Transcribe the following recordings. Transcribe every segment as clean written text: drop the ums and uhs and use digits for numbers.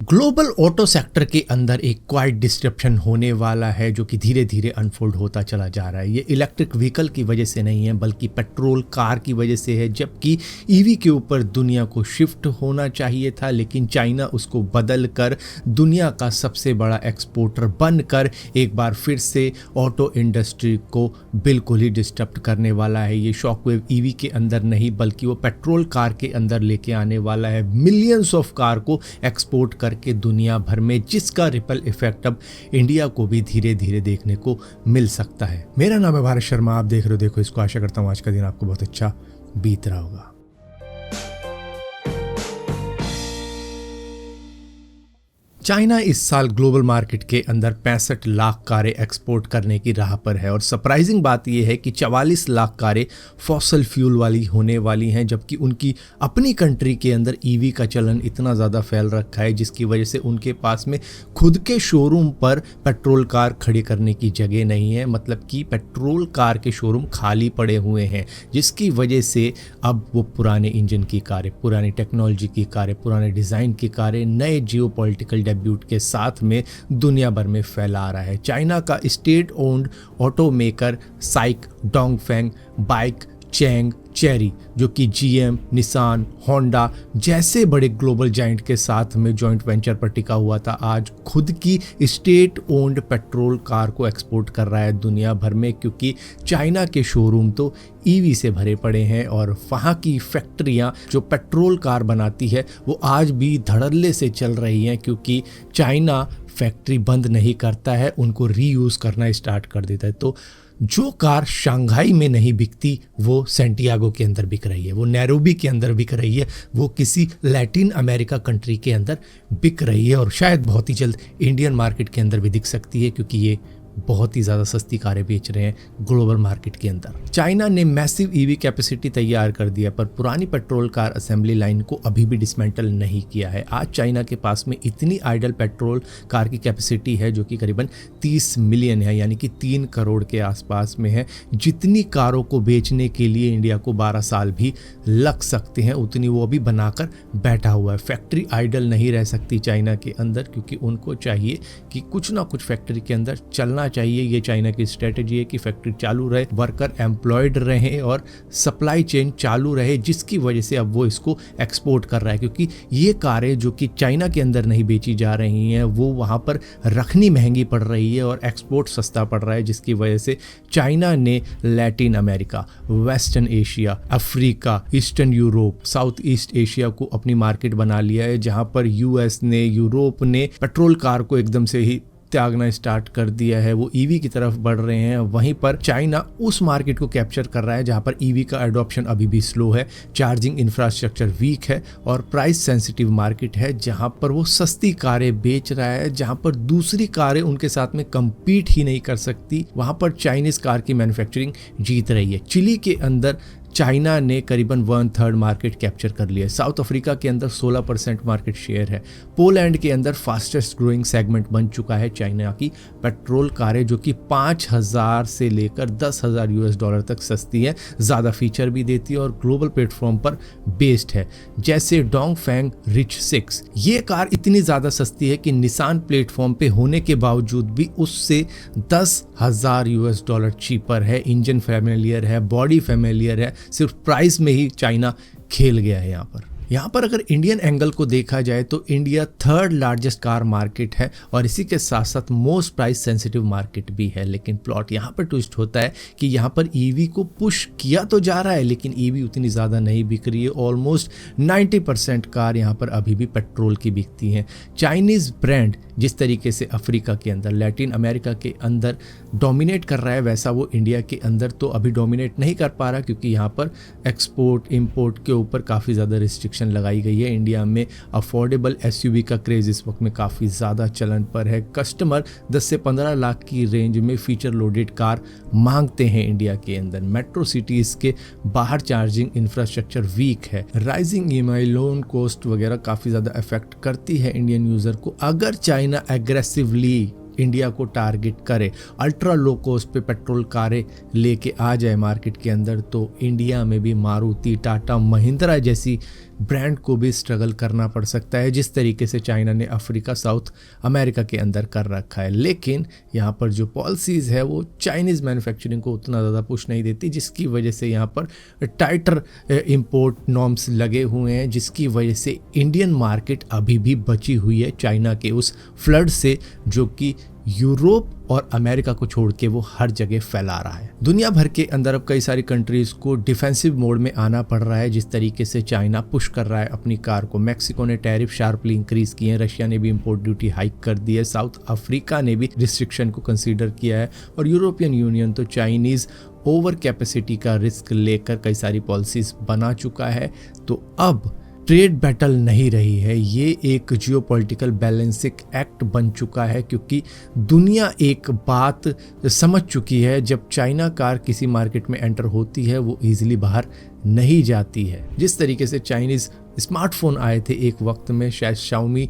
Global auto sector के अंदर एक क्वाइट डिस्ट्रप्शन होने वाला है जो कि धीरे धीरे अनफोल्ड होता चला जा रहा है। ये इलेक्ट्रिक व्हीकल की वजह से नहीं है बल्कि पेट्रोल कार की वजह से है। जबकि ईवी के ऊपर दुनिया को शिफ्ट होना चाहिए था, लेकिन चाइना उसको बदल कर दुनिया का सबसे बड़ा एक्सपोर्टर बनकर एक बार फिर से ऑटो इंडस्ट्री को बिल्कुल ही डिस्टर्ब करने वाला है। ये शॉकवेव ईवी के अंदर नहीं बल्कि वो पेट्रोल कार के अंदर लेके आने वाला है। मिलियंस ऑफ कार को एक्सपोर्ट करके दुनिया भर में, जिसका रिपल इफेक्ट अब इंडिया को भी धीरे धीरे देखने को मिल सकता है। मेरा नाम है भारत शर्मा, आप देख रहे हो देखो इसको। आशा करता हूँ आज का दिन आपको बहुत अच्छा बीत रहा होगा। चाइना इस साल ग्लोबल मार्केट के अंदर 65 लाख कारें एक्सपोर्ट करने की राह पर है और सरप्राइजिंग बात यह है कि 44 लाख कारें फॉसल फ्यूल वाली होने वाली हैं, जबकि उनकी अपनी कंट्री के अंदर ईवी का चलन इतना ज़्यादा फैल रखा है जिसकी वजह से उनके पास में खुद के शोरूम पर पेट्रोल कार खड़ी करने की जगह नहीं है। मतलब कि पेट्रोल कार के शोरूम खाली पड़े हुए हैं, जिसकी वजह से अब वो पुराने इंजन की कारें, पुरानी टेक्नोलॉजी की कारें, पुराने डिज़ाइन की कारें नए जियोपॉलिटिकल डेब्यूट के साथ में दुनिया भर में फैला रहा है। चाइना का स्टेट ओन्ड ऑटो मेकर साइक डोंगफेंग बाइक चैंग चेरी, जो कि जीएम, निसान, होंडा जैसे बड़े ग्लोबल जाइंट के साथ में जॉइंट वेंचर पर टिका हुआ था, आज खुद की स्टेट ओन्ड पेट्रोल कार को एक्सपोर्ट कर रहा है दुनिया भर में। क्योंकि चाइना के शोरूम तो ईवी से भरे पड़े हैं और वहाँ की फैक्ट्रियाँ जो पेट्रोल कार बनाती है वो आज भी धड़ल्ले से चल रही हैं, क्योंकि चाइना फैक्ट्री बंद नहीं करता है, उनको रीयूज़ करना स्टार्ट कर देता है। तो जो कार शंघाई में नहीं बिकती वो सैंटियागो के अंदर बिक रही है, वो नैरोबी के अंदर बिक रही है, वो किसी लैटिन अमेरिका कंट्री के अंदर बिक रही है और शायद बहुत ही जल्द इंडियन मार्केट के अंदर भी दिख सकती है, क्योंकि ये बहुत ही ज़्यादा सस्ती कारें बेच रहे हैं ग्लोबल मार्केट के अंदर। चाइना ने मैसिव ईवी कैपेसिटी तैयार कर दिया पर पुरानी पेट्रोल कार असेंबली लाइन को अभी भी डिसमेंटल नहीं किया है। आज चाइना के पास में इतनी आइडल पेट्रोल कार की कैपेसिटी है जो कि करीबन 30 मिलियन है, यानी कि 3 करोड़ के आसपास में है। जितनी कारों को बेचने के लिए इंडिया को 12 साल भी लग सकते हैं, उतनी वो अभी बनाकर बैठा हुआ है। फैक्ट्री आइडल नहीं रह सकती चाइना के अंदर, क्योंकि उनको चाहिए कि कुछ ना कुछ फैक्ट्री के अंदर चलना चाहिए। ये चाइना की स्ट्रेटेजी है कि फैक्ट्री चालू रहे, वर्कर एम्प्लॉयड रहे और सप्लाई चेन चालू रहे, जिसकी वजह से अब वो इसको एक्सपोर्ट कर रहा है। क्योंकि ये कारें जो कि चाइना के अंदर नहीं बेची जा रही हैं वो वहाँ पर रखनी महंगी पड़ रही है और एक्सपोर्ट सस्ता पड़ रहा है, जिसकी वजह से चाइना ने Latin America, western Asia, Africa, eastern Europe, south east Asia को अपनी मार्केट बना लिया है, जहाँ पर यूएस ने, यूरोप ने पेट्रोल कार को एकदम से ही त्यागना स्टार्ट कर दिया है। वो ईवी की तरफ बढ़ रहे हैं। वहीं पर चाइना उस मार्केट को कैप्चर कर रहा है जहां पर ईवी का एडॉप्शन अभी भी स्लो है, चार्जिंग इंफ्रास्ट्रक्चर वीक है और प्राइस सेंसिटिव मार्केट है, जहां पर वो सस्ती कारें बेच रहा है, जहां पर दूसरी कारें उनके साथ में compete ही नहीं कर सकती। वहां पर चाइनीज कार की मैन्युफैक्चरिंग जीत रही है। चिली के अंदर चाइना ने करीबन 1/3 मार्केट कैप्चर कर लिया है। साउथ अफ्रीका के अंदर 16% मार्केट शेयर है। पोलैंड के अंदर फास्टेस्ट ग्रोइंग सेगमेंट बन चुका है चाइना की पेट्रोल कारें, जो कि 5,000 से लेकर $10,000 तक सस्ती है, ज़्यादा फीचर भी देती है और ग्लोबल प्लेटफॉर्म पर बेस्ड है। जैसे डोंगफेंग रिच 6, ये कार इतनी ज़्यादा सस्ती है कि निसान प्लेटफॉर्म पे होने के बावजूद भी उससे $10,000 चीपर है। इंजन फैमिलियर है, बॉडी फैमिलियर है, सिर्फ प्राइस में ही चाइना खेल गया है। यहाँ पर अगर इंडियन एंगल को देखा जाए तो India 3rd largest car market है और इसी के साथ साथ मोस्ट प्राइस सेंसिटिव मार्केट भी है। लेकिन प्लॉट यहाँ पर ट्विस्ट होता है कि यहाँ पर ईवी को पुश किया तो जा रहा है, लेकिन ईवी उतनी ज़्यादा नहीं बिक रही है। ऑलमोस्ट 90% कार यहाँ पर अभी भी पेट्रोल की बिकती हैं। चाइनीज़ ब्रांड जिस तरीके से अफ्रीका के अंदर, लैटिन अमेरिका के अंदर डोमिनेट कर रहा है, वैसा वो इंडिया के अंदर तो अभी डोमिनेट नहीं कर पा रहा, क्योंकि यहाँ पर एक्सपोर्ट इंपोर्ट के ऊपर काफ़ी ज़्यादा रिस्ट्रिक्शन लगाई गई है। इंडिया में अफोर्डेबल एसयूवी का क्रेज़ इस वक्त में काफ़ी ज़्यादा चलन पर है। कस्टमर 10 से 15 लाख की रेंज में फीचर लोडेड कार मांगते हैं इंडिया के अंदर। मेट्रो सिटीज़ के बाहर चार्जिंग इंफ्रास्ट्रक्चर वीक है। राइजिंग ईएमआई, लोन कॉस्ट वगैरह काफ़ी ज़्यादा अफेक्ट करती है इंडियन यूज़र को। अगर चाइना एग्रेसिवली इंडिया को टारगेट करे, अल्ट्रा लो कॉस्ट पे पेट्रोल कारें लेके आ जाए मार्केट के अंदर, तो इंडिया में भी मारुति, टाटा, महिंद्रा जैसी ब्रांड को भी स्ट्रगल करना पड़ सकता है, जिस तरीके से चाइना ने अफ्रीका, साउथ अमेरिका के अंदर कर रखा है। लेकिन यहाँ पर जो पॉलिसीज़ है वो चाइनीज़ मैन्युफैक्चरिंग को उतना ज़्यादा पुश नहीं देती, जिसकी वजह से यहाँ पर टाइटर इंपोर्ट नॉर्म्स लगे हुए हैं, जिसकी वजह से इंडियन मार्केट अभी भी बची हुई है चाइना के उस फ्लड से, जो कि यूरोप और अमेरिका को छोड़ के वो हर जगह फैला रहा है। दुनिया भर के अंदर अब कई सारी कंट्रीज़ को डिफेंसिव मोड में आना पड़ रहा है, जिस तरीके से चाइना पुश कर रहा है अपनी कार को। मैक्सिको ने टैरिफ शार्पली इंक्रीज किए हैं, रशिया ने भी इंपोर्ट ड्यूटी हाइक कर दी है, साउथ अफ्रीका ने भी रिस्ट्रिक्शन को कंसीडर किया है, और यूरोपियन यूनियन तो चाइनीज़ ओवर कैपेसिटी का रिस्क लेकर कई सारी पॉलिसीज़ बना चुका है। तो अब ट्रेड बैटल नहीं रही है, ये एक जियोपॉलिटिकल बैलेंसिंग एक्ट बन चुका है, क्योंकि दुनिया एक बात समझ चुकी है, जब चाइना कार किसी मार्केट में एंटर होती है वो ईजिली बाहर नहीं जाती है। जिस तरीके से चाइनीज़ स्मार्टफोन आए थे एक वक्त में, शायद शाओमी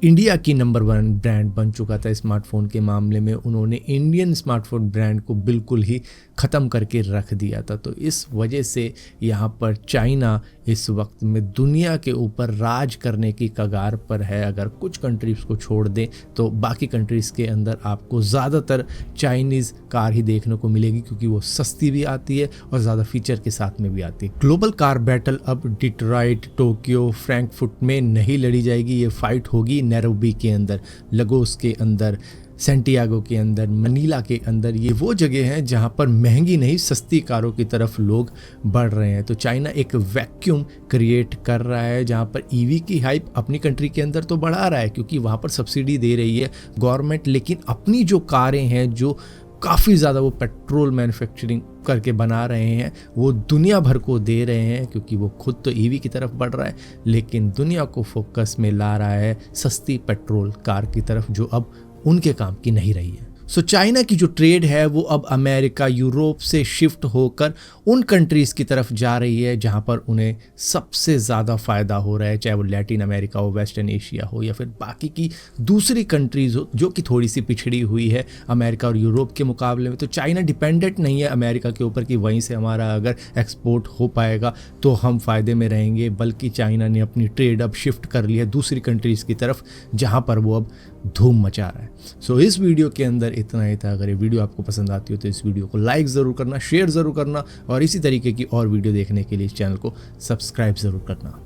इंडिया की नंबर 1 ब्रांड बन चुका था स्मार्टफोन के मामले में, उन्होंने इंडियन स्मार्टफोन ब्रांड को बिल्कुल ही ख़त्म करके रख दिया था। तो इस वजह से यहाँ पर चाइना इस वक्त में दुनिया के ऊपर राज करने की कगार पर है। अगर कुछ कंट्रीज़ को छोड़ दें तो बाकी कंट्रीज़ के अंदर आपको ज़्यादातर चाइनीज़ कार ही देखने को मिलेगी, क्योंकि वो सस्ती भी आती है और ज़्यादा फीचर के साथ में भी आती है। ग्लोबल कार बैटल अब डिट्रॉइट, टोक्यो, फ्रैंकफर्ट में नहीं लड़ी जाएगी, ये फाइट होगी नैरोबी के अंदर, लगोस के अंदर, सेंटियागो के अंदर, मनीला के अंदर। ये वो जगह हैं जहां पर महंगी नहीं सस्ती कारों की तरफ लोग बढ़ रहे हैं। तो चाइना एक वैक्यूम क्रिएट कर रहा है, जहां पर ईवी की हाइप अपनी कंट्री के अंदर तो बढ़ा रहा है, क्योंकि वहां पर सब्सिडी दे रही है गवर्नमेंट, लेकिन अपनी जो कारें हैं जो काफ़ी ज़्यादा वो पेट्रोल मैन्युफैक्चरिंग करके बना रहे हैं, वो दुनिया भर को दे रहे हैं, क्योंकि वो खुद तो ईवी की तरफ बढ़ रहा है, लेकिन दुनिया को फोकस में ला रहा है सस्ती पेट्रोल कार की तरफ, जो अब उनके काम की नहीं रही है। सो चाइना की जो ट्रेड है वो अब अमेरिका, यूरोप से शिफ्ट होकर उन कंट्रीज़ की तरफ जा रही है जहां पर उन्हें सबसे ज़्यादा फ़ायदा हो रहा है, चाहे वो लैटिन अमेरिका हो, वेस्टर्न एशिया हो, या फिर बाकी की दूसरी कंट्रीज़ हो जो कि थोड़ी सी पिछड़ी हुई है अमेरिका और यूरोप के मुकाबले में। तो चाइना डिपेंडेंट नहीं है अमेरिका के ऊपर कि वहीं से हमारा अगर एक्सपोर्ट हो पाएगा तो हम फ़ायदे में रहेंगे, बल्कि चाइना ने अपनी ट्रेड अब शिफ्ट कर ली है दूसरी कंट्रीज़ की तरफ, जहाँ पर वो अब धूम मचा रहा है। सो इस वीडियो के अंदर इतना ही था। अगर ये वीडियो आपको पसंद आती हो तो इस वीडियो को लाइक ज़रूर करना, शेयर ज़रूर करना, और इसी तरीके की और वीडियो देखने के लिए इस चैनल को सब्सक्राइब ज़रूर करना।